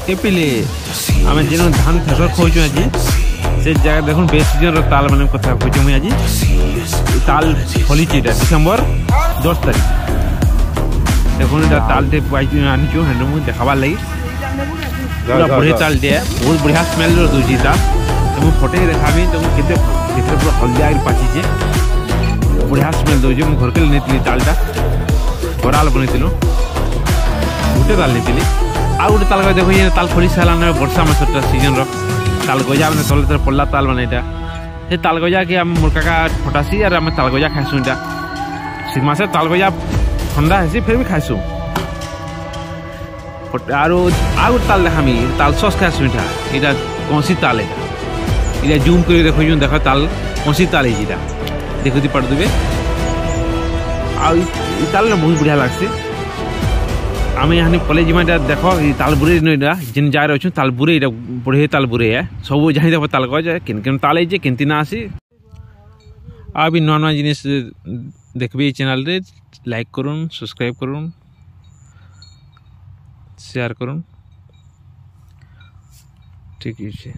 केपिले आम जेन धान फेसर खोचु आज से जगह देखो बेस सीजन ताल मान कथा खोचु मुझे आज ताल फली डिसेम्बर 10 तारीख देखो ताल आनीचु हेन मुझे देखाबार लगी पूरा बढ़िया ताल दिए बहुत बढ़िया स्मेल दूसरी ताल तुम फटे देखाबी तुम केते पूरा हल्दिया पाचिचे बढ़िया स्मेल दूसरी मुझे घर के नहीं तालटा बराल बनई गोटे ताल नहीं आ गोटे ताल देखो ये ताल फली सारा वर्षा मासटा सीजन ताल गजा मैंने तले तले पड़ला ताल मैंने ये ताल गजा कि मोर काका फटासी और आम ताल गजा खाइसु इटा शीत मासे ताल गजा ठंडा है फिर भी खाइसु और आ गोटे ताल देखामी ताल सस खाइसु इटा यहाँ कौसी ताल यहाँ जूम कर देखो देख ताल कौसी ताल है देखती पड़ देवे आ ताल बहुत बढ़िया लगसे आम यहाँ पले जीमा देख ताल बुरे जिन जगह अच्छे ताल बुरे बढ़िया ताल बुरे है सब जहाँ देख ताल गज किन ताल है किनती ना आसी आ भी नुआ नुआ जिनिस देखबे चैनल रे लाइक करुन सब्सक्राइब करुन शेयर करुन ठीक है।